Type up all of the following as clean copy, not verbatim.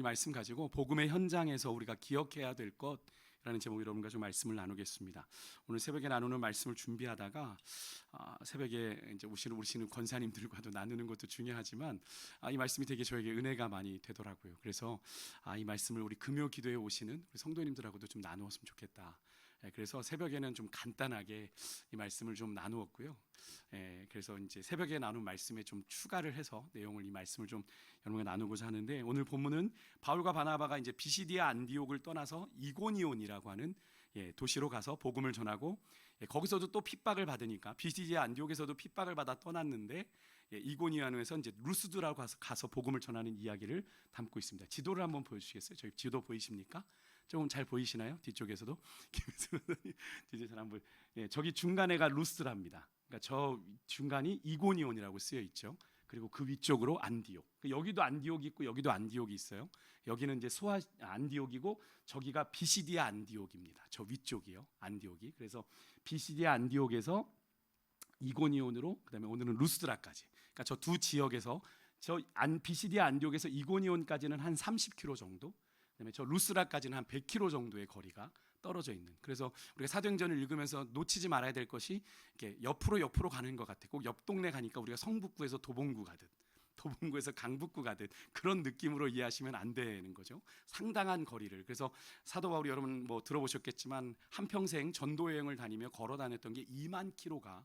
이 말씀 가지고 복음의 현장에서 우리가 기억해야 될 것이라는 제목으로 여러분과 좀 말씀을 나누겠습니다. 오늘 새벽에 나누는 말씀을 준비하다가 새벽에 이제 오시는 권사님들과도 나누는 것도 중요하지만 이 말씀이 되게 저에게 은혜가 많이 되더라고요. 그래서 이 말씀을 우리 금요 기도에 오시는 우리 성도님들하고도 좀 나누었으면 좋겠다. 그래서 새벽에는 좀 간단하게 이 말씀을 좀 나누었고요. 그래서 이제 새벽에 나눈 말씀에 좀 추가를 해서 내용을 이 말씀을 좀 여러분과 나누고자 하는데, 오늘 본문은 바울과 바나바가 이제 비시디아 안디옥을 떠나서 이고니온이라고 하는 도시로 가서 복음을 전하고, 거기서도 또 핍박을 받으니까 비시디아 안디옥에서도 핍박을 받아 떠났는데 이고니온에서 이제 루스드라고 가서 복음을 전하는 이야기를 담고 있습니다. 지도를 한번 보여주시겠어요? 저희 지도 보이십니까? 조금 잘 보이시나요? 뒤쪽에서도 뒤에 잘 안 보여. 저기 중간에가 루스드랍니다. 그러니까 저 중간이 이고니온이라고 쓰여 있죠. 그리고 그 위쪽으로 안디옥. 여기도 안디옥이 있고 여기도 안디옥이 있어요. 여기는 이제 소아 안디옥이고 저기가 비시디아 안디옥입니다. 저 위쪽이요, 안디옥이. 그래서 비시디아 안디옥에서 이고니온으로, 그다음에 오늘은 루스드라까지. 그러니까 저 두 지역에서 비시디아 안디옥에서 이고니온까지는 한 30km 정도. 그다음에 저 루스드라까지는 한 100km 정도의 거리가 떨어져 있는. 그래서 우리가 사도행전을 읽으면서 놓치지 말아야 될 것이 이렇게 옆으로 가는 것 같아. 꼭 옆 동네 가니까 우리가 성북구에서 도봉구 가듯, 도봉구에서 강북구 가듯 그런 느낌으로 이해하시면 안 되는 거죠. 상당한 거리를. 그래서 사도 바울이, 여러분 뭐 들어보셨겠지만 한평생 전도 여행을 다니며 걸어 다녔던 게 2만 킬로가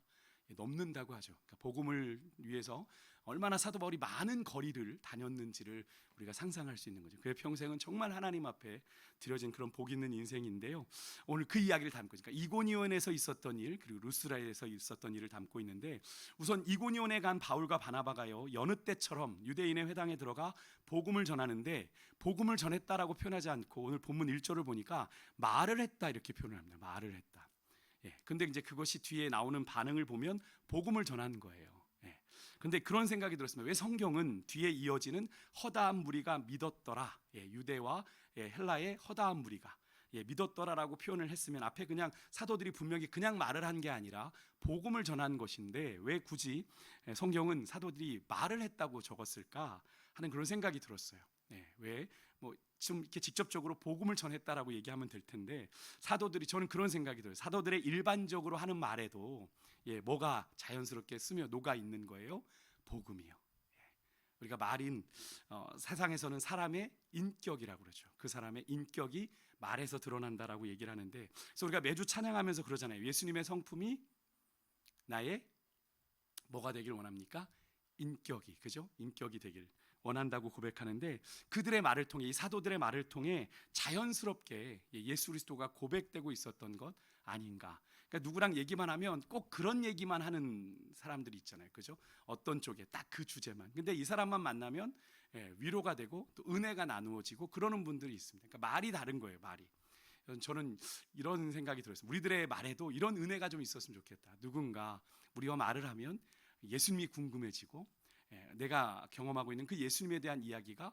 넘는다고 하죠. 그러니까 복음을 위해서 얼마나 사도 바울이 많은 거리를 다녔는지를 우리가 상상할 수 있는 거죠. 그의 평생은 정말 하나님 앞에 드려진 그런 복 있는 인생인데요. 오늘 그 이야기를 담고 있으니까 이고니온에서 있었던 일, 그리고 루스드라에서 있었던 일을 담고 있는데, 우선 이고니온에 간 바울과 바나바가요, 여느 때처럼 유대인의 회당에 들어가 복음을 전하는데, 복음을 전했다라고 표현하지 않고 오늘 본문 1절을 보니까 말을 했다 이렇게 표현을 합니다. 말을 했다. 근데 이제 그것이 뒤에 나오는 반응을 보면 복음을 전하는 거예요. 근데 그런 생각이 들었습니다. 왜 성경은 뒤에 이어지는 허다한 무리가 믿었더라, 유대와 헬라의 허다한 무리가 믿었더라라고 표현을 했으면 앞에 그냥 사도들이 분명히 그냥 말을 한 게 아니라 복음을 전한 것인데, 왜 굳이 성경은 사도들이 말을 했다고 적었을까 하는 그런 생각이 들었어요. 왜 좀 이렇게 직접적으로 복음을 전했다라고 얘기하면 될 텐데, 사도들이, 저는 그런 생각이 들어요. 사도들의 일반적으로 하는 말에도 뭐가 자연스럽게 스며 녹아 있는 거예요? 복음이요. 우리가 말인 세상에서는 사람의 인격이라고 그러죠. 그 사람의 인격이 말에서 드러난다라고 얘기를 하는데, 그래서 우리가 매주 찬양하면서 그러잖아요. 예수님의 성품이 나의 뭐가 되길 원합니까? 인격이, 그죠? 인격이 되길 원한다고 고백하는데, 그들의 말을 통해, 이 사도들의 말을 통해 자연스럽게 예수 그리스도가 고백되고 있었던 것 아닌가. 그러니까 누구랑 얘기만 하면 꼭 그런 얘기만 하는 사람들이 있잖아요, 그죠? 어떤 쪽에 딱 그 주제만. 근데 이 사람만 만나면 위로가 되고 또 은혜가 나누어지고 그러는 분들이 있습니다. 그러니까 말이 다른 거예요, 말이. 저는 이런 생각이 들었어요. 우리들의 말에도 이런 은혜가 좀 있었으면 좋겠다. 누군가 우리와 말을 하면 예수님이 궁금해지고, 내가 경험하고 있는 그 예수님에 대한 이야기가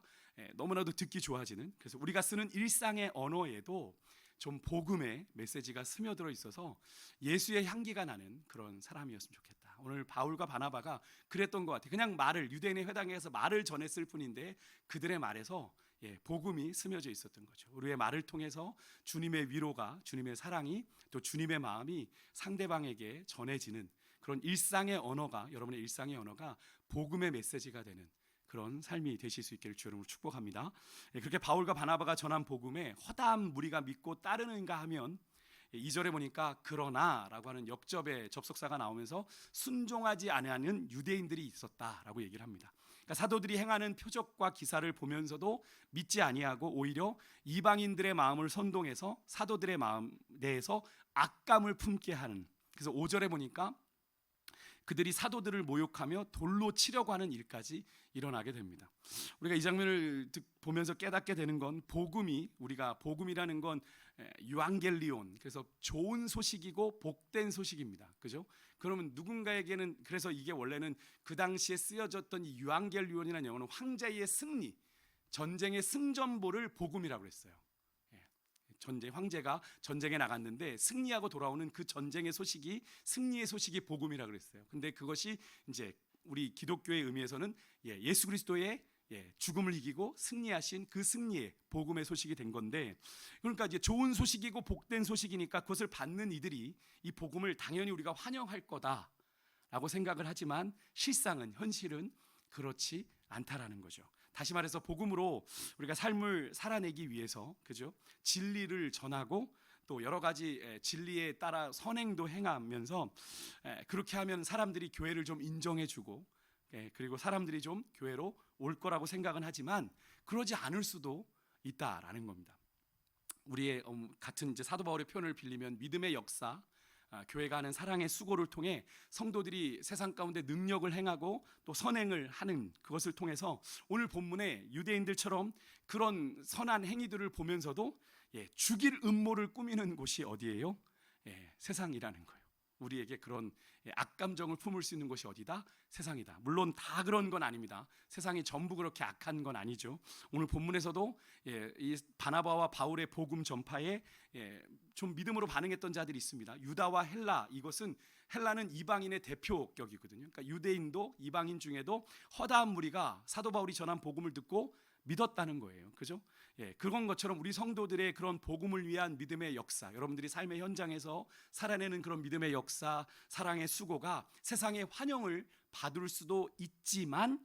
너무나도 듣기 좋아지는, 그래서 우리가 쓰는 일상의 언어에도 좀 복음의 메시지가 스며들어 있어서 예수의 향기가 나는 그런 사람이었으면 좋겠다. 오늘 바울과 바나바가 그랬던 것 같아요. 그냥 말을, 유대인의 회당에서 말을 전했을 뿐인데 그들의 말에서 복음이 스며져 있었던 거죠. 우리의 말을 통해서 주님의 위로가, 주님의 사랑이, 또 주님의 마음이 상대방에게 전해지는 그런 일상의 언어가, 여러분의 일상의 언어가 복음의 메시지가 되는 그런 삶이 되실 수 있기를 주 여러분을 축복합니다. 그렇게 바울과 바나바가 전한 복음에 허다한 무리가 믿고 따르는가 하면, 2절에 보니까 그러나라고 하는 역접의 접속사가 나오면서 순종하지 아니하는 유대인들이 있었다라고 얘기를 합니다. 그러니까 사도들이 행하는 표적과 기사를 보면서도 믿지 아니하고 오히려 이방인들의 마음을 선동해서 사도들의 마음 내에서 악감을 품게 하는, 그래서 5절에 보니까 그들이 사도들을 모욕하며 돌로 치려고 하는 일까지 일어나게 됩니다. 우리가 이 장면을 보면서 깨닫게 되는 건, 복음이, 우리가 복음이라는 건 유앙겔리온, 그래서 좋은 소식이고 복된 소식입니다. 그죠? 그러면 누군가에게는, 그래서 이게 원래는 그 당시에 쓰여졌던 이 유앙겔리온이라는 영어는 황제의 승리, 전쟁의 승전보를 복음이라고 했어요. 황제가 전쟁에 나갔는데 승리하고 돌아오는 그 전쟁의 소식이, 승리의 소식이 복음이라고 그랬어요. 근데 그것이 이제 우리 기독교의 의미에서는 예수 그리스도의 죽음을 이기고 승리하신 그 승리의 복음의 소식이 된 건데, 그러니까 이제 좋은 소식이고 복된 소식이니까 그것을 받는 이들이 이 복음을 당연히 우리가 환영할 거다라고 생각을 하지만 실상은, 현실은 그렇지 않다라는 거죠. 다시 말해서 복음으로 우리가 삶을 살아내기 위해서, 그죠? 진리를 전하고 또 여러 가지 진리에 따라 선행도 행하면서 그렇게 하면 사람들이 교회를 좀 인정해주고, 그리고 사람들이 좀 교회로 올 거라고 생각은 하지만 그러지 않을 수도 있다라는 겁니다. 우리의 같은 이제 사도 바울의 표현을 빌리면 믿음의 역사, 교회가 하는 사랑의 수고를 통해 성도들이 세상 가운데 능력을 행하고 또 선행을 하는 그것을 통해서 오늘 본문에 유대인들처럼 그런 선한 행위들을 보면서도 죽일 음모를 꾸미는 곳이 어디예요? 세상이라는 거예요. 우리에게 그런 악감정을 품을 수 있는 곳이 어디다? 세상이다. 물론 다 그런 건 아닙니다. 세상이 전부 그렇게 악한 건 아니죠. 오늘 본문에서도 이 바나바와 바울의 복음 전파에 좀 믿음으로 반응했던 자들이 있습니다. 유다와 헬라, 이것은 헬라는 이방인의 대표격이거든요. 그러니까 유대인도 이방인 중에도 허다한 무리가 사도 바울이 전한 복음을 듣고 믿었다는 거예요. 그죠? 그런 것처럼 우리 성도들의 그런 복음을 위한 믿음의 역사, 여러분들이 삶의 현장에서 살아내는 그런 믿음의 역사, 사랑의 수고가 세상의 환영을 받을 수도 있지만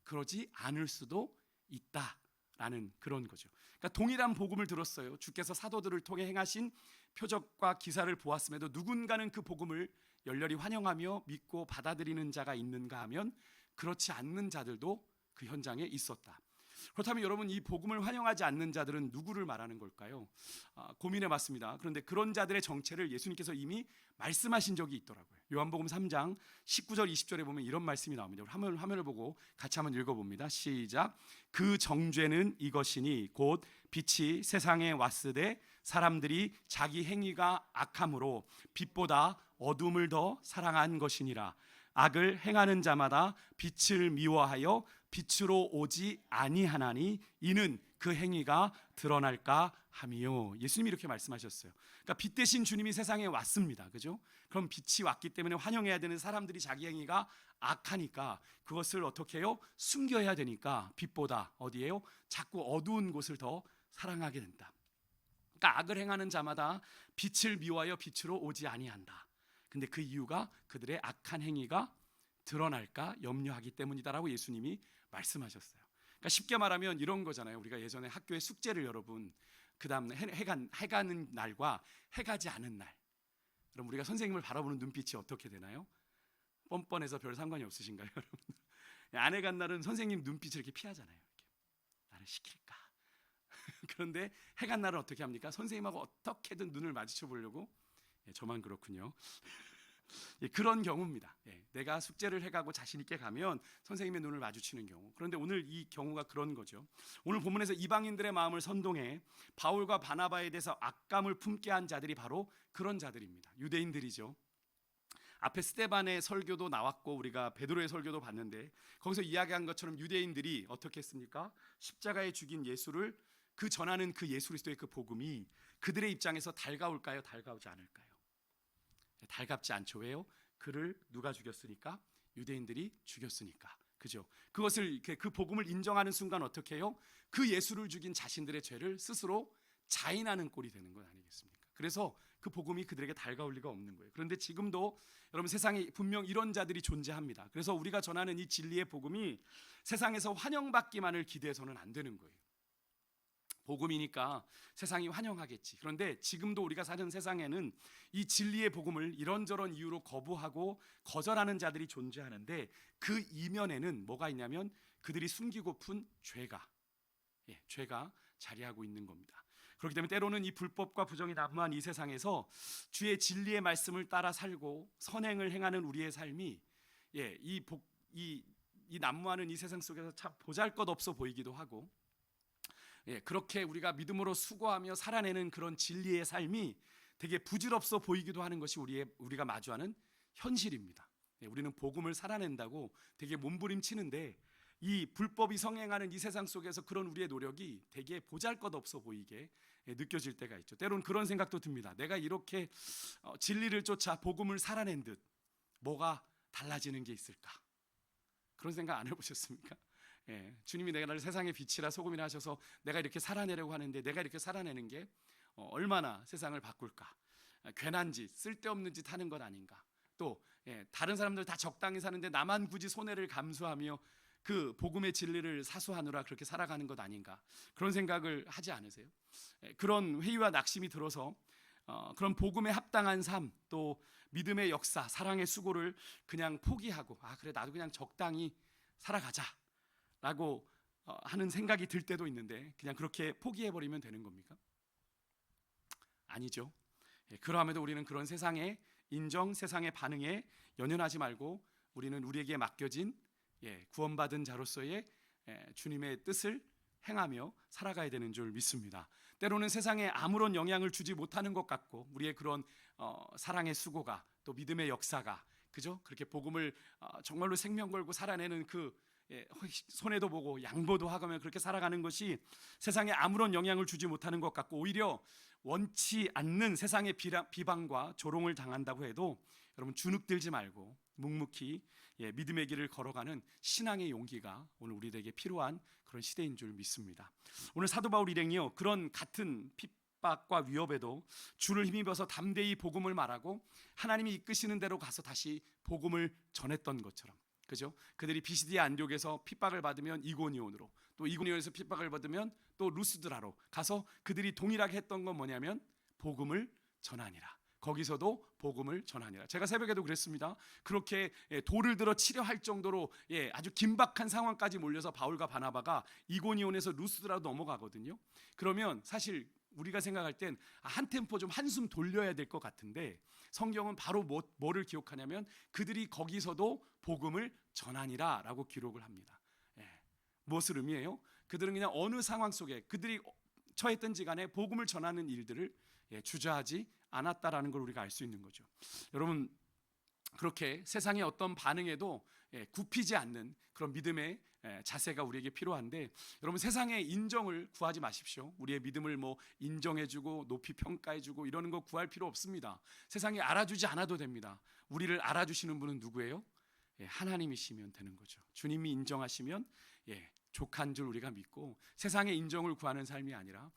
그러지 않을 수도 있다라는 그런 거죠. 그러니까 동일한 복음을 들었어요. 주께서 사도들을 통해 행하신 표적과 기사를 보았음에도 누군가는 그 복음을 열렬히 환영하며 믿고 받아들이는 자가 있는가 하면 그렇지 않는 자들도 그 현장에 있었다. 그렇다면 여러분, 이 복음을 환영하지 않는 자들은 누구를 말하는 걸까요? 고민해봤습니다. 그런데 그런 자들의 정체를 예수님께서 이미 말씀하신 적이 있더라고요. 요한복음 3장 19절 20절에 보면 이런 말씀이 나옵니다. 화면을 보고 같이 한번 읽어봅니다. 시작. 그 정죄는 이것이니 곧 빛이 세상에 왔으되 사람들이 자기 행위가 악함으로 빛보다 어둠을 더 사랑한 것이니라. 악을 행하는 자마다 빛을 미워하여 빛으로 오지 아니하나니 이는 그 행위가 드러날까 함이요. 예수님이 이렇게 말씀하셨어요. 그러니까 빛 대신 주님이 세상에 왔습니다. 그죠? 그럼 빛이 왔기 때문에 환영해야 되는 사람들이 자기 행위가 악하니까 그것을 어떻게 해요? 숨겨야 되니까 빛보다 어디에요? 자꾸 어두운 곳을 더 사랑하게 된다. 그러니까 악을 행하는 자마다 빛을 미워하여 빛으로 오지 아니한다. 근데 그 이유가 그들의 악한 행위가 드러날까 염려하기 때문이다라고 예수님이 말씀하셨어요. 그러니까 쉽게 말하면 이런 거잖아요. 우리가 예전에 학교에 숙제를 여러분, 그 다음 해가는 날과 해가지 않은 날, 그럼 우리가 선생님을 바라보는 눈빛이 어떻게 되나요? 뻔뻔해서 별 상관이 없으신가요, 여러분? 안 해간 날은 선생님 눈빛을 이렇게 피하잖아요. 이렇게. 나를 시킬까? 그런데 해간 날은 어떻게 합니까? 선생님하고 어떻게든 눈을 마주쳐 보려고. 저만 그렇군요. 그런 경우입니다. 내가 숙제를 해가고 자신 있게 가면 선생님의 눈을 마주치는 경우. 그런데 오늘 이 경우가 그런 거죠. 오늘 본문에서 이방인들의 마음을 선동해 바울과 바나바에 대해서 악감을 품게 한 자들이 바로 그런 자들입니다. 유대인들이죠. 앞에 스데반의 설교도 나왔고 우리가 베드로의 설교도 봤는데 거기서 이야기한 것처럼 유대인들이 어떻게 했습니까? 십자가에 죽인 예수를 그 전하는 그 예수 그리스도의 그 복음이 그들의 입장에서 달가울까요? 달가오지 않을까요? 달갑지 않죠. 왜요? 그를 누가 죽였으니까? 유대인들이 죽였으니까. 그죠? 그것을 그 복음을 인정하는 순간 어떻게 해요? 그 예수를 죽인 자신들의 죄를 스스로 자인하는 꼴이 되는 것 아니겠습니까? 그래서 그 복음이 그들에게 달가울 리가 없는 거예요. 그런데 지금도 여러분 세상에 분명 이런 자들이 존재합니다. 그래서 우리가 전하는 이 진리의 복음이 세상에서 환영받기만을 기대해서는 안 되는 거예요. 복음이니까 세상이 환영하겠지. 그런데 지금도 우리가 사는 세상에는 이 진리의 복음을 이런저런 이유로 거부하고 거절하는 자들이 존재하는데 그 이면에는 뭐가 있냐면 그들이 숨기고픈 죄가 자리하고 있는 겁니다. 그렇기 때문에 때로는 이 불법과 부정이 난무한 이 세상에서 주의 진리의 말씀을 따라 살고 선행을 행하는 우리의 삶이 이 난무하는 이 세상 속에서 참 보잘것없어 보이기도 하고 그렇게 우리가 믿음으로 수고하며 살아내는 그런 진리의 삶이 되게 부질없어 보이기도 하는 것이 우리가 마주하는 현실입니다. 우리는 복음을 살아낸다고 되게 몸부림치는데 이 불법이 성행하는 이 세상 속에서 그런 우리의 노력이 되게 보잘것없어 보이게 느껴질 때가 있죠. 때로는 그런 생각도 듭니다. 내가 이렇게 진리를 쫓아 복음을 살아낸 듯 뭐가 달라지는 게 있을까? 그런 생각 안 해보셨습니까? 주님이 내가 나를 세상의 빛이라 소금이라 하셔서 내가 이렇게 살아내려고 하는데 내가 이렇게 살아내는 게 얼마나 세상을 바꿀까? 괜한 짓, 쓸데없는 짓 하는 것 아닌가? 또 다른 사람들 다 적당히 사는데 나만 굳이 손해를 감수하며 그 복음의 진리를 사수하느라 그렇게 살아가는 것 아닌가? 그런 생각을 하지 않으세요? 그런 회의와 낙심이 들어서 그런 복음에 합당한 삶, 또 믿음의 역사, 사랑의 수고를 그냥 포기하고 그래 나도 그냥 적당히 살아가자라고 하는 생각이 들 때도 있는데 그냥 그렇게 포기해버리면 되는 겁니까? 아니죠. 그러함에도 우리는 그런 세상의 인정, 세상의 반응에 연연하지 말고 우리는 우리에게 맡겨진 구원받은 자로서의 주님의 뜻을 행하며 살아가야 되는 줄 믿습니다. 때로는 세상에 아무런 영향을 주지 못하는 것 같고 우리의 그런 사랑의 수고가 또 믿음의 역사가 그죠? 그렇게 복음을 정말로 생명 걸고 살아내는 그 손해도 보고 양보도 하가며 그렇게 살아가는 것이 세상에 아무런 영향을 주지 못하는 것 같고 오히려 원치 않는 세상의 비방과 조롱을 당한다고 해도 여러분 주눅들지 말고 묵묵히 믿음의 길을 걸어가는 신앙의 용기가 오늘 우리에게 필요한 그런 시대인 줄 믿습니다. 오늘 사도 바울 일행이요 그런 같은 핍박과 위협에도 주를 힘입어서 담대히 복음을 말하고 하나님이 이끄시는 대로 가서 다시 복음을 전했던 것처럼 그죠? 그들이 비시디아 안디옥에서 핍박을 받으면 이고니온으로 또 이고니온에서 핍박을 받으면 또 루스드라로 가서 그들이 동일하게 했던 건 뭐냐면 복음을 전하니라. 거기서도 복음을 전하니라. 제가 새벽에도 그랬습니다. 그렇게 돌을 들어 치려 할 정도로 아주 긴박한 상황까지 몰려서 바울과 바나바가 이고니온에서 루스드라로 넘어가거든요. 그러면 사실 우리가 생각할 땐 한 템포 좀 한숨 돌려야 될 것 같은데 성경은 바로 뭐를 기록하냐면 그들이 거기서도 복음을 전하니라 라고 기록을 합니다. 무엇을 의미해요? 그들은 그냥 어느 상황 속에 그들이 처했든지 간에 복음을 전하는 일들을 주저하지 않았다라는 걸 우리가 알 수 있는 거죠. 여러분 그렇게 세상의 어떤 반응에도 굽히지 않는 그런 믿음의 자세가 우리에게 필요한데 여러분 세상의 인정을 구하지 마십시오. 우리의 믿음을 인정해주고 높이 평가해주고 이러는 거 구할 필요 없습니다. 세상이 알아주지 않아도 됩니다. 우리를 알아주시는 분은 누구예요? 하나님이시면 되는 거죠. 주님이 인정하시면 족한 줄 우리가 믿고 세상의 인정을 구하는 삶이 아니라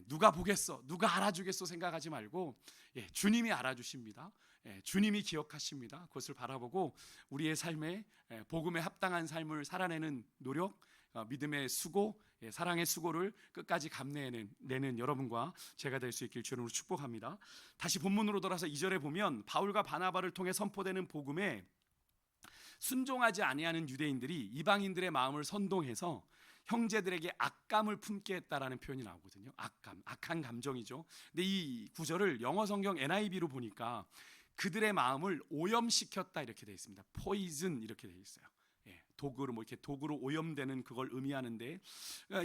누가 보겠어, 누가 알아주겠어 생각하지 말고 주님이 알아주십니다. 주님이 기억하십니다. 그것을 바라보고 우리의 삶에 복음에 합당한 삶을 살아내는 노력, 믿음의 수고, 사랑의 수고를 끝까지 감내내는 여러분과 제가 될 수 있길 주님으로 축복합니다. 다시 본문으로 돌아서 2절에 보면 바울과 바나바를 통해 선포되는 복음에 순종하지 아니하는 유대인들이 이방인들의 마음을 선동해서 형제들에게 악감을 품게 했다라는 표현이 나오거든요. 악감, 악한 감정이죠. 근데 이 구절을 영어 성경 NIV로 보니까 그들의 마음을 오염시켰다 이렇게 되어 있습니다. poison 이렇게 되어 있어요. 독으로 이렇게 독으로 오염되는 그걸 의미하는데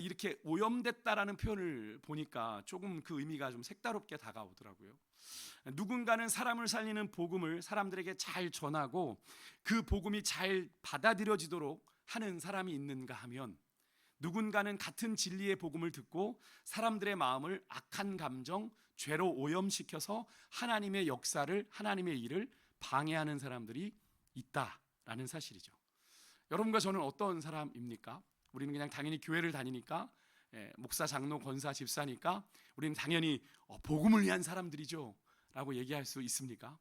이렇게 오염됐다라는 표현을 보니까 조금 그 의미가 좀 색다롭게 다가오더라고요. 누군가는 사람을 살리는 복음을 사람들에게 잘 전하고 그 복음이 잘 받아들여지도록 하는 사람이 있는가 하면 누군가는 같은 진리의 복음을 듣고 사람들의 마음을 악한 감정, 죄로 오염시켜서 하나님의 역사를 하나님의 일을 방해하는 사람들이 있다라는 사실이죠. 여러분과 저는 어떤 사람입니까? 우리는 그냥 당연히 교회를 다니니까 목사, 장로, 권사, 집사니까 우리는 당연히 복음을 위한 사람들이죠 라고 얘기할 수 있습니까?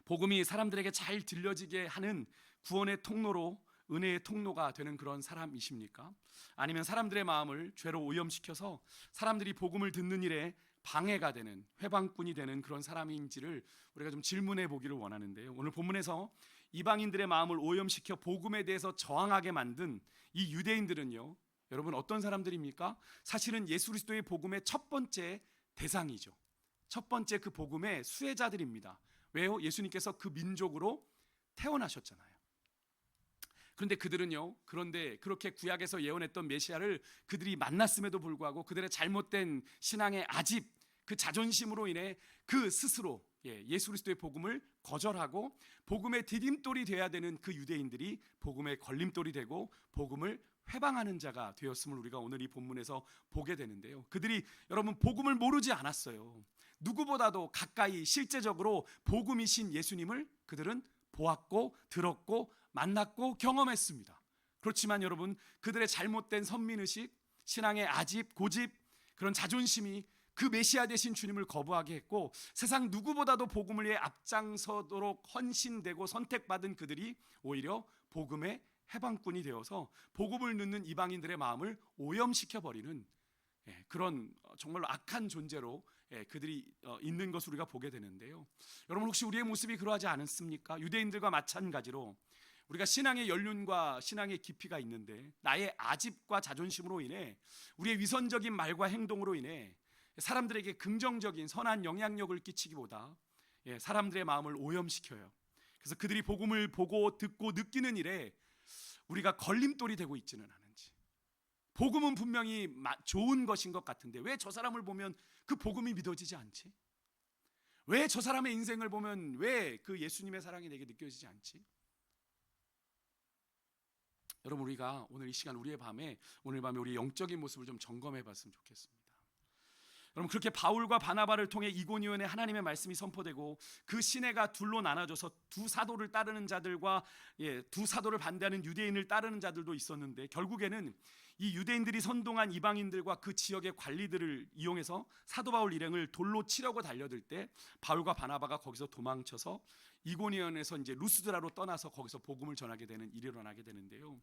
복음이 사람들에게 잘 들려지게 하는 구원의 통로로 은혜의 통로가 되는 그런 사람이십니까? 아니면 사람들의 마음을 죄로 오염시켜서 사람들이 복음을 듣는 일에 방해가 되는 회방꾼이 되는 그런 사람인지를 우리가 좀 질문해 보기를 원하는데요. 오늘 본문에서 이방인들의 마음을 오염시켜 복음에 대해서 저항하게 만든 이 유대인들은요, 여러분 어떤 사람들입니까? 사실은 예수 그리스도의 복음의 첫 번째 대상이죠. 첫 번째 그 복음의 수혜자들입니다. 왜요? 예수님께서 그 민족으로 태어나셨잖아요. 그런데 그들은요, 그런데 그렇게 구약에서 예언했던 메시아를 그들이 만났음에도 불구하고 그들의 잘못된 신앙의 아집, 그 자존심으로 인해 그 스스로 예수 그리스도의 복음을 거절하고 복음의 디딤돌이 되어야 되는 그 유대인들이 복음의 걸림돌이 되고 복음을 회방하는 자가 되었음을 우리가 오늘 이 본문에서 보게 되는데요. 그들이 여러분 복음을 모르지 않았어요. 누구보다도 가까이 실제적으로 복음이신 예수님을 그들은 보았고 들었고 만났고 경험했습니다. 그렇지만 여러분, 그들의 잘못된 선민의식, 신앙의 아집, 고집, 그런 자존심이 그 메시아 되신 주님을 거부하게 했고, 세상 누구보다도 복음을 위해 앞장서도록 헌신되고 선택받은 그들이 오히려 복음의 해방꾼이 되어서 복음을 듣는 이방인들의 마음을 오염시켜버리는 그런 정말로 악한 존재로 그들이 있는 것을 우리가 보게 되는데요. 여러분, 혹시 우리의 모습이 그러하지 않습니까? 유대인들과 마찬가지로 우리가 신앙의 연륜과 신앙의 깊이가 있는데, 나의 아집과 자존심으로 인해, 우리의 위선적인 말과 행동으로 인해 사람들에게 긍정적인 선한 영향력을 끼치기보다 사람들의 마음을 오염시켜요. 그래서 그들이 복음을 보고 듣고 느끼는 일에 우리가 걸림돌이 되고 있지는 않은지. 복음은 분명히 좋은 것인 것 같은데 왜 저 사람을 보면 그 복음이 믿어지지 않지? 왜 저 사람의 인생을 보면 왜 그 예수님의 사랑이 내게 느껴지지 않지? 여러분, 우리가 오늘 이 시간 오늘 밤에 우리의 영적인 모습을 좀 점검해 봤으면 좋겠습니다. 여러분, 그렇게 바울과 바나바를 통해 이고니온에 하나님의 말씀이 선포되고 그 시내가 둘로 나눠져서 두 사도를 따르는 자들과 두 사도를 반대하는 유대인을 따르는 자들도 있었는데, 결국에는 이 유대인들이 선동한 이방인들과 그 지역의 관리들을 이용해서 사도 바울 일행을 돌로 치려고 달려들 때 바울과 바나바가 거기서 도망쳐서 이고니온에서 이제 루스드라로 떠나서 거기서 복음을 전하게 되는 일이 일어나게 되는데요.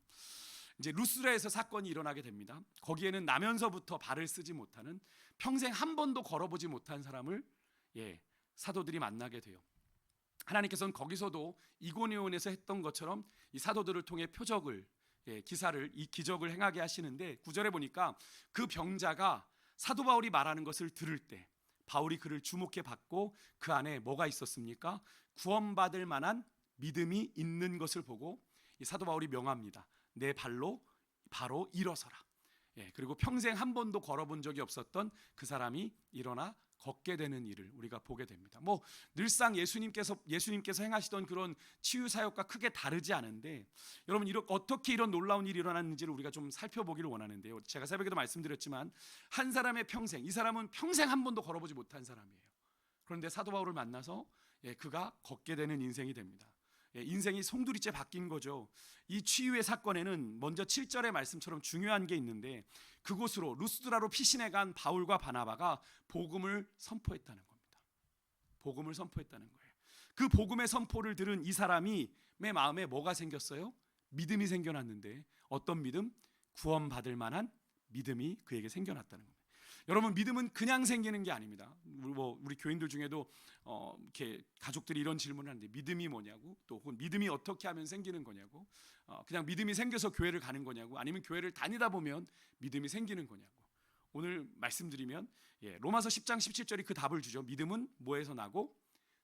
이제 루스드라에서 사건이 일어나게 됩니다. 거기에는 나면서부터 발을 쓰지 못하는, 평생 한 번도 걸어보지 못한 사람을 사도들이 만나게 돼요. 하나님께서는 거기서도 이고니온에서 했던 것처럼 이 사도들을 통해 표적을, 기사를, 이 기적을 행하게 하시는데, 9절에 보니까 그 병자가 사도 바울이 말하는 것을 들을 때 바울이 그를 주목해 봤고 그 안에 뭐가 있었습니까? 구원받을 만한 믿음이 있는 것을 보고 이 사도 바울이 명합니다. 내 발로 바로 일어서라. 그리고 평생 한 번도 걸어본 적이 없었던 그 사람이 일어나 걷게 되는 일을 우리가 보게 됩니다. 늘상 예수님께서 행하시던 그런 치유 사역과 크게 다르지 않은데, 여러분, 어떻게 이런 놀라운 일이 일어났는지를 우리가 좀 살펴보기를 원하는데요. 제가 새벽에도 말씀드렸지만 한 사람의 평생, 이 사람은 평생 한 번도 걸어보지 못한 사람이에요. 그런데 사도 바울을 만나서 그가 걷게 되는 인생이 됩니다. 인생이 송두리째 바뀐 거죠. 이 치유의 사건에는 먼저 7절의 말씀처럼 중요한 게 있는데, 그곳으로 루스드라로 피신해 간 바울과 바나바가 복음을 선포했다는 겁니다. 복음을 선포했다는 거예요. 그 복음의 선포를 들은 이 사람이 마음에 뭐가 생겼어요? 믿음이 생겨났는데, 어떤 믿음? 구원받을 만한 믿음이 그에게 생겨났다는 겁니다. 여러분, 믿음은 그냥 생기는 게 아닙니다. 우리 교인들 중에도 이렇게 가족들이 이런 질문을 하는데, 믿음이 뭐냐고, 또 혹은 믿음이 어떻게 하면 생기는 거냐고, 그냥 믿음이 생겨서 교회를 가는 거냐고, 아니면 교회를 다니다 보면 믿음이 생기는 거냐고. 오늘 말씀드리면 로마서 10장 17절이 그 답을 주죠. 믿음은 뭐에서 나고?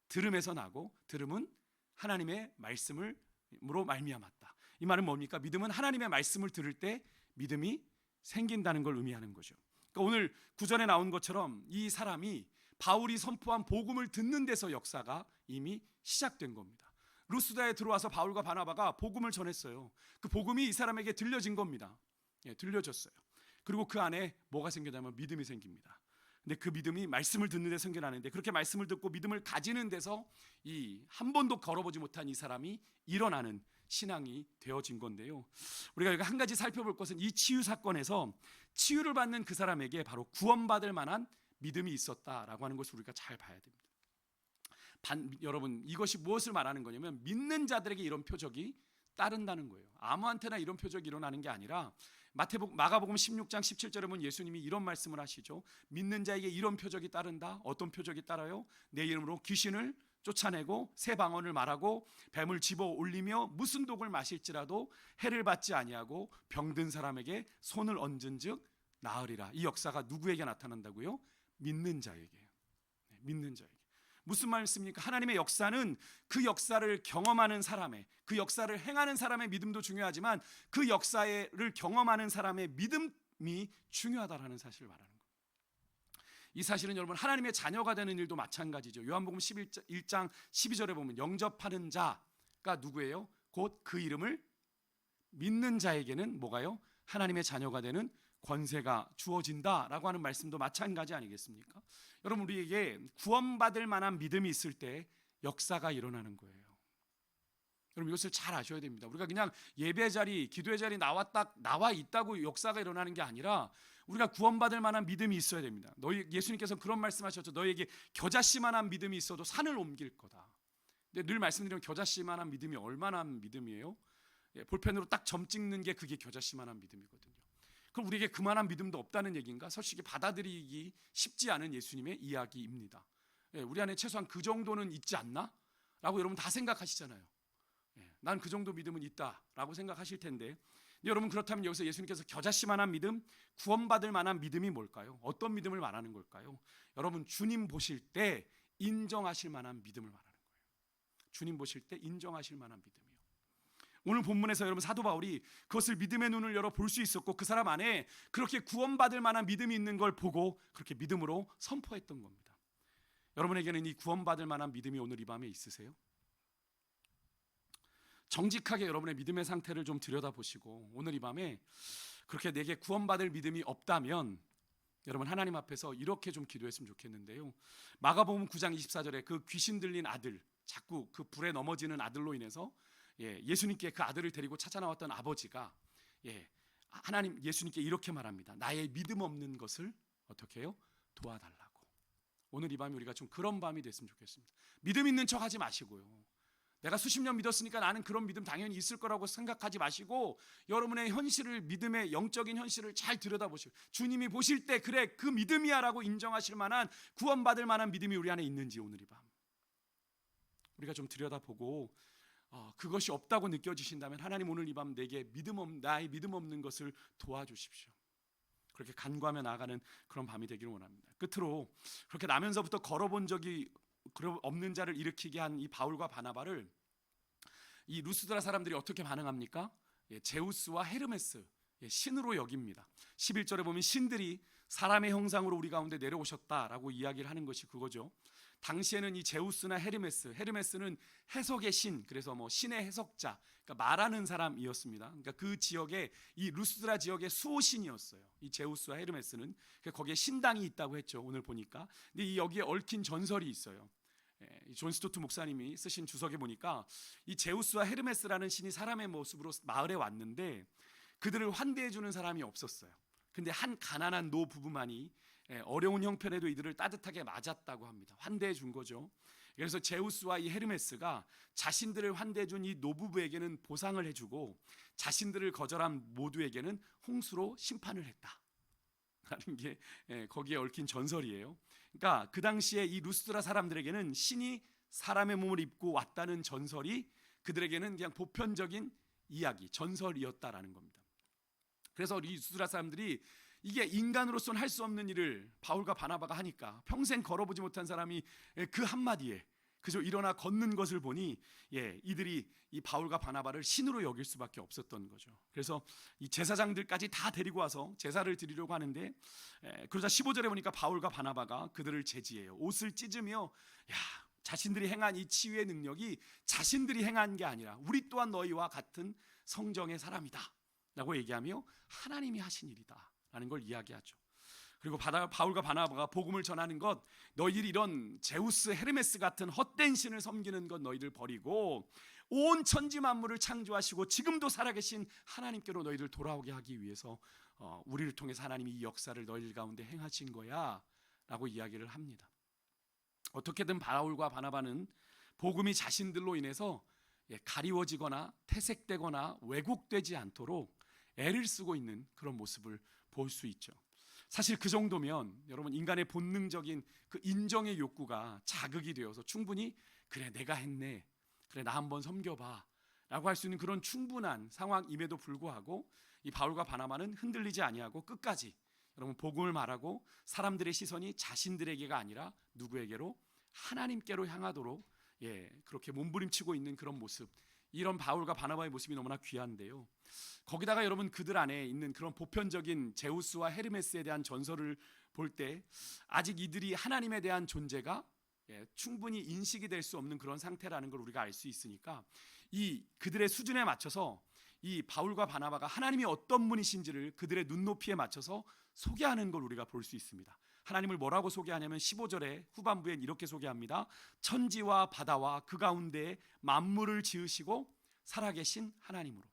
들음에서 나고, 들음은 하나님의 말씀으로 말미암았다. 이 말은 뭡니까? 믿음은 하나님의 말씀을 들을 때 믿음이 생긴다는 걸 의미하는 거죠. 그러니까 오늘 구절에 나온 것처럼 이 사람이 바울이 선포한 복음을 듣는 데서 역사가 이미 시작된 겁니다. 루스드라에 들어와서 바울과 바나바가 복음을 전했어요. 그 복음이 이 사람에게 들려진 겁니다. 들려졌어요. 그리고 그 안에 뭐가 생겨나면 믿음이 생깁니다. 근데 그 믿음이 말씀을 듣는 데 생겨나는데, 그렇게 말씀을 듣고 믿음을 가지는 데서 이 한 번도 걸어보지 못한 이 사람이 일어나는 신앙이 되어진 건데요. 우리가 여기 한 가지 살펴볼 것은, 이 치유 사건에서 치유를 받는 그 사람에게 바로 구원받을 만한 믿음이 있었다라고 하는 것을 우리가 잘 봐야 됩니다. 여러분, 이것이 무엇을 말하는 거냐면, 믿는 자들에게 이런 표적이 따른다는 거예요. 아무한테나 이런 표적이 일어나는 게 아니라, 마가복음 16장 17절에 보면 예수님이 이런 말씀을 하시죠. 믿는 자에게 이런 표적이 따른다. 어떤 표적이 따라요? 내 이름으로 귀신을 쫓아내고 새 방언을 말하고 뱀을 집어 올리며 무슨 독을 마실지라도 해를 받지 아니하고 병든 사람에게 손을 얹은즉 나으리라. 이 역사가 누구에게 나타난다고요? 믿는 자에게. 믿는 자에게. 무슨 말씀입니까? 하나님의 역사는 그 역사를 경험하는 사람의, 그 역사를 행하는 사람의 믿음도 중요하지만 그 역사를 경험하는 사람의 믿음이 중요하다라는 사실을 말하는 거예요. 이 사실은 여러분, 하나님의 자녀가 되는 일도 마찬가지죠. 요한복음 1장 12절에 보면 영접하는 자가 누구예요? 곧 그 이름을 믿는 자에게는 뭐가요? 하나님의 자녀가 되는 권세가 주어진다라고 하는 말씀도 마찬가지 아니겠습니까? 여러분, 우리에게 구원받을 만한 믿음이 있을 때 역사가 일어나는 거예요. 여러분 이것을 잘 아셔야 됩니다. 우리가 그냥 예배 자리, 기도의 자리 나와 있다고 역사가 일어나는 게 아니라 우리가 구원받을 만한 믿음이 있어야 됩니다. 예수님께서 그런 말씀하셨죠. 너희에게 겨자씨만한 믿음이 있어도 산을 옮길 거다. 근데 늘 말씀드리면 겨자씨만한 믿음이 얼마나 믿음이에요? 볼펜으로 딱 점 찍는 게 그게 겨자씨만한 믿음이거든요. 그럼 우리에게 그만한 믿음도 없다는 얘기인가? 솔직히 받아들이기 쉽지 않은 예수님의 이야기입니다. 우리 안에 최소한 그 정도는 있지 않나? 라고 여러분 다 생각하시잖아요. 난 그 정도 믿음은 있다라고 생각하실 텐데, 여러분 그렇다면 여기서 예수님께서 겨자씨만한 믿음, 구원받을 만한 믿음이 뭘까요? 어떤 믿음을 말하는 걸까요? 여러분 주님 보실 때 인정하실 만한 믿음을 말하는 거예요. 주님 보실 때 인정하실 만한 믿음이요. 오늘 본문에서 여러분 사도 바울이 그것을 믿음의 눈을 열어 볼 수 있었고 그 사람 안에 그렇게 구원받을 만한 믿음이 있는 걸 보고 그렇게 믿음으로 선포했던 겁니다. 여러분에게는 이 구원받을 만한 믿음이 오늘 이 밤에 있으세요? 정직하게 여러분의 믿음의 상태를 좀 들여다보시고 오늘 이 밤에 그렇게 내게 구원받을 믿음이 없다면 여러분 하나님 앞에서 이렇게 좀 기도했으면 좋겠는데요. 마가복음 9장 24절에 그 귀신 들린 아들, 자꾸 그 불에 넘어지는 아들로 인해서 예수님께 그 아들을 데리고 찾아 나왔던 아버지가 하나님 예수님께 이렇게 말합니다. 나의 믿음 없는 것을 어떻게 해요? 도와달라고. 오늘 이 밤이 우리가 좀 그런 밤이 됐으면 좋겠습니다. 믿음 있는 척 하지 마시고요. 내가 수십 년 믿었으니까 나는 그런 믿음 당연히 있을 거라고 생각하지 마시고 여러분의 현실을, 믿음의 영적인 현실을 잘 들여다보시고 주님이 보실 때 그래 그 믿음이야 라고 인정하실 만한, 구원받을 만한 믿음이 우리 안에 있는지 오늘 이 밤 우리가 좀 들여다보고 그것이 없다고 느껴지신다면 하나님 오늘 이 밤 내게 나의 믿음 없는 것을 도와주십시오. 그렇게 간구하며 나아가는 그런 밤이 되기를 원합니다. 끝으로 그렇게 나면서부터 걸어본 적이 없는 자를 일으키게 한 이 바울과 바나바를 이 루스드라 사람들이 어떻게 반응합니까? 제우스와 헤르메스, 신으로 여깁니다. 11절에 보면 신들이 사람의 형상으로 우리 가운데 내려오셨다라고 이야기를 하는 것이 그거죠. 당시에는 이 제우스나 헤르메스는 해석의 신, 그래서 뭐 신의 해석자, 그러니까 말하는 사람이었습니다. 그러니까 그 지역에 이 루스드라 지역의 수호신이었어요. 이 제우스와 헤르메스는 거기에 신당이 있다고 했죠. 오늘 보니까. 근데 이 여기에 얽힌 전설이 있어요. 존 스토트 목사님이 쓰신 주석에 보니까 이 제우스와 헤르메스라는 신이 사람의 모습으로 마을에 왔는데 그들을 환대해 주는 사람이 없었어요. 근데 한 가난한 노 부부만이 어려운 형편에도 이들을 따뜻하게 맞았다고 합니다. 환대해 준 거죠. 그래서 제우스와 이 헤르메스가 자신들을 환대해 준 이 노부부에게는 보상을 해주고 자신들을 거절한 모두에게는 홍수로 심판을 했다 라는 게 거기에 얽힌 전설이에요. 그러니까 그 당시에 이 루스드라 사람들에게는 신이 사람의 몸을 입고 왔다는 전설이 그들에게는 그냥 보편적인 이야기, 전설이었다라는 겁니다. 그래서 이 루스드라 사람들이 이게 인간으로서는 할 수 없는 일을 바울과 바나바가 하니까 평생 걸어보지 못한 사람이 그 한마디에 그저 일어나 걷는 것을 보니 이들이 이 바울과 바나바를 신으로 여길 수밖에 없었던 거죠. 그래서 이 제사장들까지 다 데리고 와서 제사를 드리려고 하는데 그러자 15절에 보니까 바울과 바나바가 그들을 제지해요. 옷을 찢으며 자신들이 행한 이 치유의 능력이 자신들이 행한 게 아니라 우리 또한 너희와 같은 성정의 사람이다 라고 얘기하며 하나님이 하신 일이다 라는 걸 이야기하죠. 그리고 바울과 바나바가 복음을 전하는 것, 너희들이 이런 제우스, 헤르메스 같은 헛된 신을 섬기는 것 너희들 버리고 온 천지 만물을 창조하시고 지금도 살아계신 하나님께로 너희들 돌아오게 하기 위해서 우리를 통해서 하나님이 이 역사를 너희들 가운데 행하신 거야 라고 이야기를 합니다. 어떻게든 바울과 바나바는 복음이 자신들로 인해서 가리워지거나 퇴색되거나 왜곡되지 않도록 애를 쓰고 있는 그런 모습을 볼 수 있죠. 사실 그 정도면 여러분 인간의 본능적인 그 인정의 욕구가 자극이 되어서 충분히 그래 내가 했네, 그래 나 한번 섬겨봐 라고 할 수 있는 그런 충분한 상황임에도 불구하고 이 바울과 바나바는 흔들리지 아니하고 끝까지 여러분 복음을 말하고 사람들의 시선이 자신들에게가 아니라 누구에게로? 하나님께로 향하도록 그렇게 몸부림치고 있는 그런 모습, 이런 바울과 바나바의 모습이 너무나 귀한데요. 거기다가 여러분 그들 안에 있는 그런 보편적인 제우스와 헤르메스에 대한 전설을 볼 때 아직 이들이 하나님에 대한 존재가 충분히 인식이 될 수 없는 그런 상태라는 걸 우리가 알 수 있으니까 이 그들의 수준에 맞춰서 이 바울과 바나바가 하나님이 어떤 분이신지를 그들의 눈높이에 맞춰서 소개하는 걸 우리가 볼 수 있습니다. 하나님을 뭐라고 소개하냐면 15절에 후반부엔 이렇게 소개합니다. 천지와 바다와 그 가운데 만물을 지으시고 살아계신 하나님으로.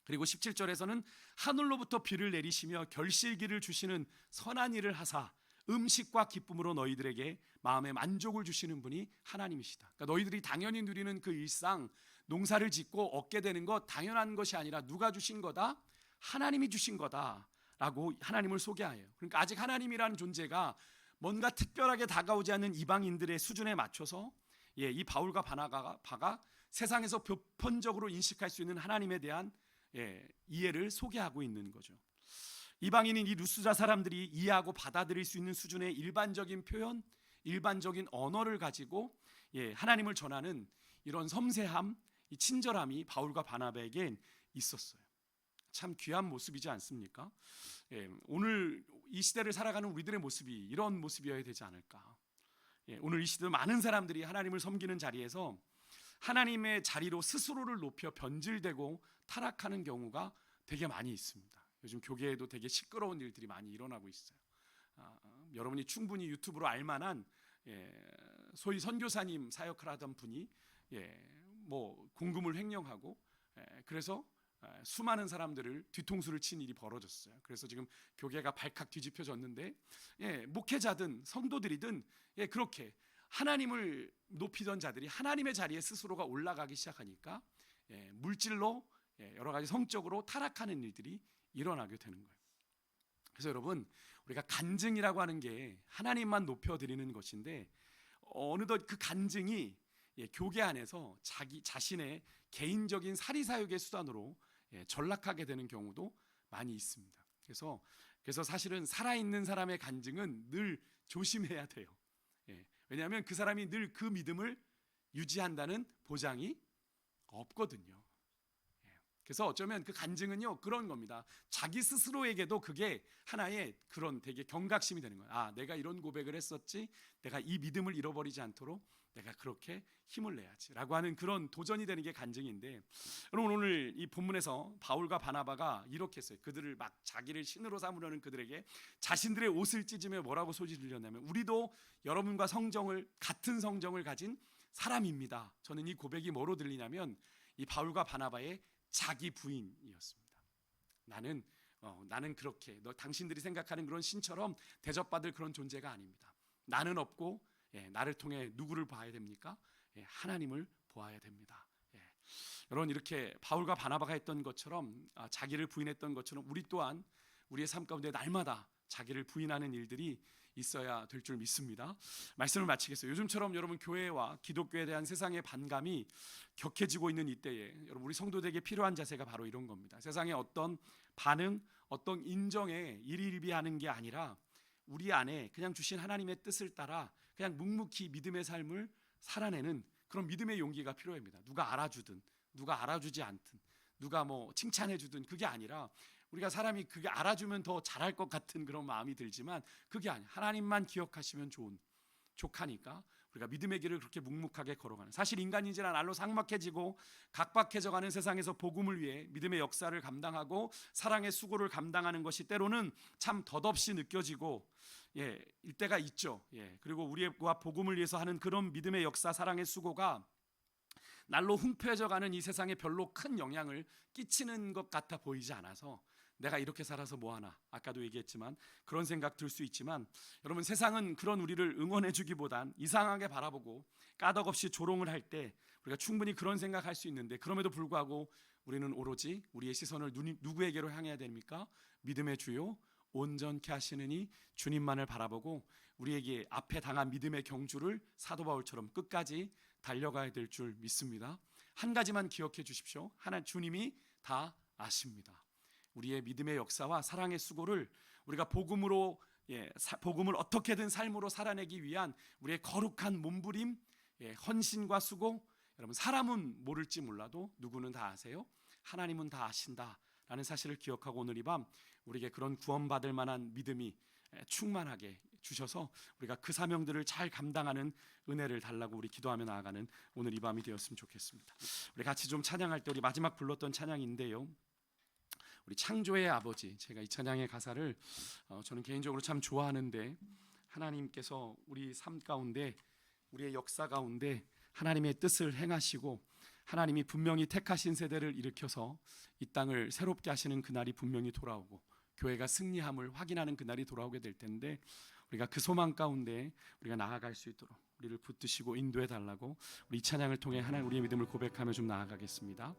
그리고 17절에서는 하늘로부터 비를 내리시며 결실기를 주시는 선한 일을 하사 음식과 기쁨으로 너희들에게 마음의 만족을 주시는 분이 하나님이시다. 그러니까 너희들이 당연히 누리는 그 일상, 농사를 짓고 얻게 되는 것 당연한 것이 아니라 누가 주신 거다? 하나님이 주신 거다라고 하나님을 소개해요. 그러니까 아직 하나님이라는 존재가 뭔가 특별하게 다가오지 않는 이방인들의 수준에 맞춰서 이 바울과 바나바가 세상에서 보편적으로 인식할 수 있는 하나님에 대한 이해를 소개하고 있는 거죠. 이방인인 이 루스드라 사람들이 이해하고 받아들일 수 있는 수준의 일반적인 표현, 일반적인 언어를 가지고 하나님을 전하는 이런 섬세함, 이 친절함이 바울과 바나바에겐 있었어요. 참 귀한 모습이지 않습니까? 오늘 이 시대를 살아가는 우리들의 모습이 이런 모습이어야 되지 않을까? 오늘 이 시대 많은 사람들이 하나님을 섬기는 자리에서 하나님의 자리로 스스로를 높여 변질되고 타락하는 경우가 되게 많이 있습니다. 요즘 교계에도 되게 시끄러운 일들이 많이 일어나고 있어요. 여러분이 충분히 유튜브로 알만한 소위 선교사님 사역을 하던 분이 뭐 공금을 횡령하고 그래서 수많은 사람들을 뒤통수를 친 일이 벌어졌어요. 그래서 지금 교계가 발칵 뒤집혀졌는데 목회자든 성도들이든 그렇게 하나님을 높이던 자들이 하나님의 자리에 스스로가 올라가기 시작하니까 물질로 여러 가지 성적으로 타락하는 일들이 일어나게 되는 거예요. 그래서 여러분, 우리가 간증이라고 하는 게 하나님만 높여드리는 것인데 어느덧 그 간증이 교계 안에서 자신의 개인적인 사리사욕의 수단으로 전락하게 되는 경우도 많이 있습니다. 그래서 사실은 살아있는 사람의 간증은 늘 조심해야 돼요. 왜냐하면 그 사람이 늘 그 믿음을 유지한다는 보장이 없거든요. 그래서 어쩌면 그 간증은요 그런 겁니다. 자기 스스로에게도 그게 하나의 그런 되게 경각심이 되는 거예요. 내가 이런 고백을 했었지, 내가 이 믿음을 잃어버리지 않도록 내가 그렇게 힘을 내야지라고 하는 그런 도전이 되는 게 간증인데, 여러분 오늘 이 본문에서 바울과 바나바가 이렇게 했어요. 그들을 막 자기를 신으로 삼으려는 그들에게 자신들의 옷을 찢으며 뭐라고 소리질렀냐면, 우리도 여러분과 같은 성정을 가진 사람입니다. 저는 이 고백이 뭐로 들리냐면 이 바울과 바나바의 자기 부인이었습니다. 나는 그렇게 당신들이 생각하는 그런 신처럼 대접받을 그런 존재가 아닙니다. 나는 없고 나를 통해 누구를 봐야 됩니까? 하나님을 보아야 됩니다. 여러분, 이렇게 바울과 바나바가 했던 것처럼 자기를 부인했던 것처럼 우리 또한 우리의 삶 가운데 날마다 자기를 부인하는 일들이 있어야 될 줄 믿습니다. 말씀을 마치겠어요. 요즘처럼 여러분 교회와 기독교에 대한 세상의 반감이 격해지고 있는 이때에 여러분 우리 성도들에게 필요한 자세가 바로 이런 겁니다. 세상의 어떤 반응, 어떤 인정에 일희일비하는 게 아니라 우리 안에 그냥 주신 하나님의 뜻을 따라 그냥 묵묵히 믿음의 삶을 살아내는 그런 믿음의 용기가 필요합니다. 누가 알아주든 누가 알아주지 않든 누가 뭐 칭찬해주든 그게 아니라 우리가 사람이 그게 알아주면 더 잘할 것 같은 그런 마음이 들지만 그게 아니야. 하나님만 기억하시면 족하니까 우리가 믿음의 길을 그렇게 묵묵하게 걸어가는, 사실 인간인지라 날로 삭막해지고 각박해져가는 세상에서 복음을 위해 믿음의 역사를 감당하고 사랑의 수고를 감당하는 것이 때로는 참 덧없이 느껴지고 일때가 있죠. 그리고 우리와 복음을 위해서 하는 그런 믿음의 역사, 사랑의 수고가 날로 흉패져가는 이 세상에 별로 큰 영향을 끼치는 것 같아 보이지 않아서 내가 이렇게 살아서 뭐하나, 아까도 얘기했지만 그런 생각 들 수 있지만 여러분, 세상은 그런 우리를 응원해 주기보단 이상하게 바라보고 까덕없이 조롱을 할 때 우리가 충분히 그런 생각할 수 있는데, 그럼에도 불구하고 우리는 오로지 우리의 시선을 누구에게로 향해야 됩니까? 믿음의 주요 온전케 하시느니 주님만을 바라보고 우리에게 앞에 당한 믿음의 경주를 사도 바울처럼 끝까지 달려가야 될 줄 믿습니다. 한 가지만 기억해 주십시오. 주님이 다 아십니다. 우리의 믿음의 역사와 사랑의 수고를 우리가 복음을 어떻게든 삶으로 살아내기 위한 우리의 거룩한 몸부림, 헌신과 수고, 여러분 사람은 모를지 몰라도 누구는 다 아세요? 하나님은 다 아신다라는 사실을 기억하고 오늘 이 밤 우리에게 그런 구원받을 만한 믿음이 충만하게 주셔서 우리가 그 사명들을 잘 감당하는 은혜를 달라고 우리 기도하며 나아가는 오늘 이 밤이 되었으면 좋겠습니다. 우리 같이 좀 찬양할 때 우리 마지막 불렀던 찬양인데요, 우리 창조의 아버지, 제가 이 찬양의 가사를 저는 개인적으로 참 좋아하는데, 하나님께서 우리 삶 가운데 우리의 역사 가운데 하나님의 뜻을 행하시고 하나님이 분명히 택하신 세대를 일으켜서 이 땅을 새롭게 하시는 그날이 분명히 돌아오고 교회가 승리함을 확인하는 그날이 돌아오게 될 텐데, 우리가 그 소망 가운데 우리가 나아갈 수 있도록 우리를 붙드시고 인도해 달라고 우리 이 찬양을 통해 하나님 우리의 믿음을 고백하며 좀 나아가겠습니다.